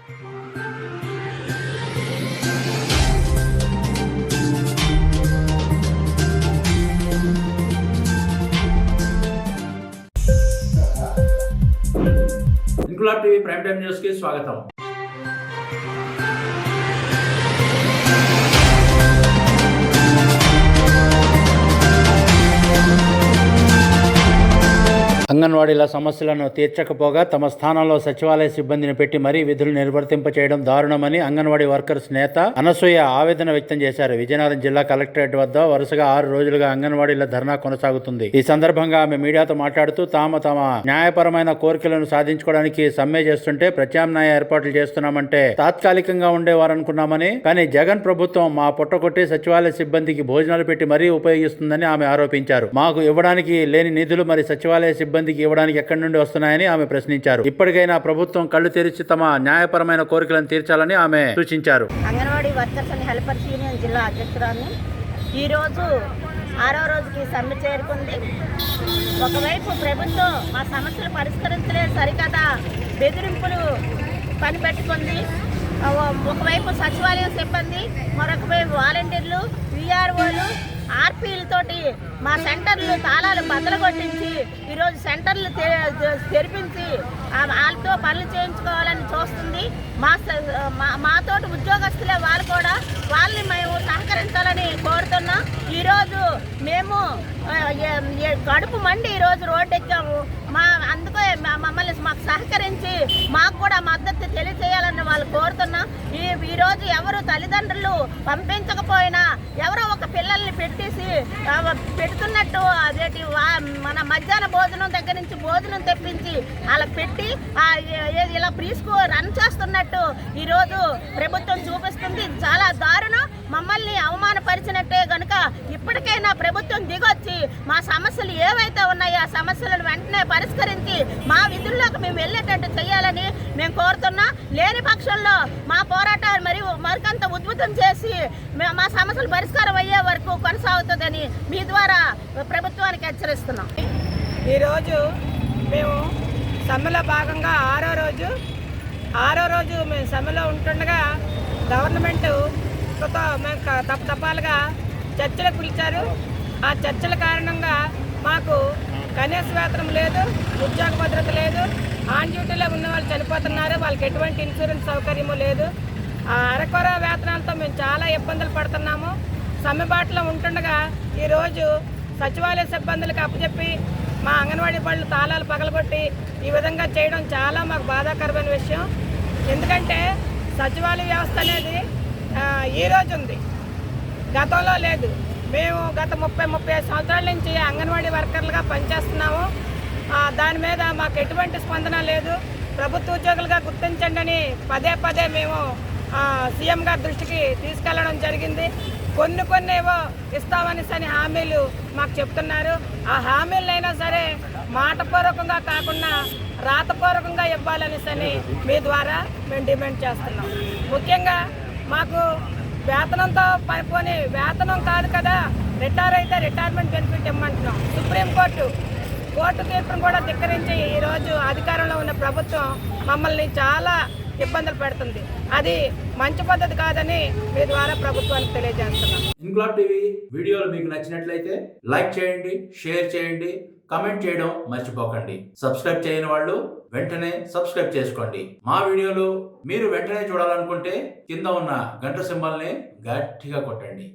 Inquilab TV prime time news కి స్వాగతం. అంగన్వాడీల సమస్యలను తీర్చకపోగా తమ స్థానంలో సచివాలయ సిబ్బందిని పెట్టి మరీ విధులు నిర్వర్తింపచేయడం దారుణమని అంగన్వాడీ వర్కర్స్ నేత అనసూయ ఆవేదన వ్యక్తం చేశారు. విజయనగరం జిల్లా కలెక్టరేట్ వద్ద వరుసగా 6 రోజులుగా అంగన్వాడీల ధర్నా కొనసాగుతుంది. ఈ సందర్భంగా ఆమె మీడియాతో మాట్లాడుతూ తమ న్యాయపరమైన కోరికలను సాధించుకోవడానికి సమ్మె చేస్తుంటే ప్రత్యామ్నాయ ఏర్పాట్లు చేస్తున్నామంటే తాత్కాలికంగా ఉండేవారనుకున్నామని, కానీ జగన్ ప్రభుత్వం మా పొట్టకొట్టి సచివాలయ సిబ్బందికి భోజనాలు పెట్టి మరీ ఉపయోగిస్తుందని ఆమె ఆరోపించారు. మాకు ఇవ్వడానికి లేని నిధులు మరి సచివాలయ సిబ్బందికి ఇవ్వడానికి ఎక్కడి నుండి వస్తున్నాయని ఆమె ప్రశ్నించారు. ఇప్పటికైనా ప్రభుత్వం కళ్ళు తెరిచి తమ న్యాయపరమైన కోరికలను తీర్చాలని ఆమె సూచించారు. Anganwadi workers and helpers union జిల్లా అధ్యక్షురాన్ని ఈ రోజు 6వ రోజుకి సమ్మె చేరుకుంది. ఒకవైపు ప్రభుత్వం మా సమస్యలు పరిష్కరించలేదు సరికదా బెదిరింపులు పనిపెట్టుకుంది. ఒకవైపు సచివాలయం సిబ్బంది, మరొక వైపు వాలంటీర్లు, విఆర్ఓలు, ఆర్పీలతోటి మా సెంటర్లు తాళాలు బద్దలగొట్టించి ఈరోజు సెంటర్లు తెరిపించి వాళ్ళతో పనులు చేయించుకోవాలని చూస్తుంది. మాతోటి ఉద్యోగస్తులే వాళ్ళు కూడా, వాళ్ళని మేము సహకరించాలని కోరుతున్నాం. ఈరోజు మేము కడుపు మండి ఈరోజు రోడ్డు ఎక్కాము. అందుకే మమ్మల్ని మాకు సహకరించి మాకు కూడా మద్దతు తెలియజేయాలని వాళ్ళు కోరుతున్నాం. ఈరోజు ఎవరు తల్లిదండ్రులు పంపించకపోయినా ఎవరో ఒక పిల్లల్ని పెట్టేసి పెడుతున్నట్టు అదేంటి మన మధ్యాహ్న భోజనం దగ్గర నుంచి భోజనం తెప్పించి వాళ్ళకి పెట్టి ఇలా ప్రీ స్కూల్ రన్ చేస్తున్నట్టు ఈరోజు ప్రభుత్వం చూపిస్తుంది. చాలా దారుణం. మమ్మల్ని అవమానపరిచినట్టే కనుక ఇప్పటికైనా ప్రభుత్వం దిగొచ్చి మా సమస్యలు ఏవైతే ఉన్నాయో ఆ సమస్యలను వెంటనే పరిష్కరించి మా విధుల్లోకి మేము వెళ్ళేటట్టు చేయాలని మేము కోరుతున్నాం. లేని పక్షంలో మా పోరాటాలు మరికంత ఉద్భుతం చేసి మా సమస్యలు పరిష్కారం అయ్యే వరకు కొనసాగుతుందని మీ ద్వారా ప్రభుత్వానికి హెచ్చరిస్తున్నాం. ఈరోజు మేము సమ్మెలో భాగంగా 6వ రోజు మేము సమ్మెలో ఉంటుండగా గవర్నమెంట్ మేము తప్పాలుగా చర్చలు పిలిచారు. ఆ చర్చల కారణంగా మాకు కనీస వేతనం లేదు, ఉద్యోగ భద్రత లేదు, ఆన్ డ్యూటీలో ఉన్న వాళ్ళు చనిపోతున్నారు, వాళ్ళకి ఎటువంటి ఇన్సూరెన్స్ సౌకర్యము లేదు. ఆ అరకొర వేతనాలతో మేము చాలా ఇబ్బందులు పడుతున్నాము. సమ్మెబాటులో ఉంటుండగా ఈరోజు సచివాలయ సిబ్బందులకు అప్పచెప్పి మా అంగన్వాడీ బళ్ళు తాళాలు పగలగొట్టి ఈ విధంగా చేయడం చాలా మాకు బాధాకరమైన విషయం. ఎందుకంటే సచివాలయ వ్యవస్థ అనేది ఈరోజు ఉంది, గతంలో లేదు. మేము గత 30-35 సంవత్సరాల నుంచి అంగన్వాడీ వర్కర్లుగా పనిచేస్తున్నాము. దాని మీద మాకు ఎటువంటి స్పందన లేదు. ప్రభుత్వ ఉద్యోగులుగా గుర్తించండి అని పదే మేము సీఎం గారి దృష్టికి తీసుకెళ్లడం జరిగింది. కొన్ని ఏవో ఇస్తామని హామీలు మాకు చెప్తున్నారు. ఆ హామీలైనా సరే మాటపూర్వకంగా కాకుండా రాతపూర్వకంగా ఇవ్వాలనేసి మీ ద్వారా మేము డిమాండ్ చేస్తున్నాం. ముఖ్యంగా మాకు వేతనంతో పనిపోని వేతనం కాదు కదా, రిటైర్ అయితే రిటైర్మెంట్ బెనిఫిట్ ఇమ్మంటున్నాం. సుప్రీంకోర్టు తీర్పును కూడా ధిక్కరించి ఈరోజు అధికారంలో ఉన్న ప్రభుత్వం మమ్మల్ని చాలా ఇబ్బందులు పెడుతుంది. అది మంచి పద్ధతి కాదని మీ ద్వారా ప్రభుత్వానికి తెలియజేస్తున్నాం. ఇంక్లాబ్ టీవీ వీడియోలు మీకు నచ్చినట్లయితే లైక్ చేయండి, షేర్ చేయండి, కమెంట్ చేయడం మర్చిపోకండి. సబ్స్క్రైబ్ చేయని వాళ్ళు వెంటనే సబ్స్క్రైబ్ చేసుకోండి. మా వీడియోలు మీరు వెంటనే చూడాలనుకుంటే కింద ఉన్న గంట సింబల్ని గట్టిగా కొట్టండి.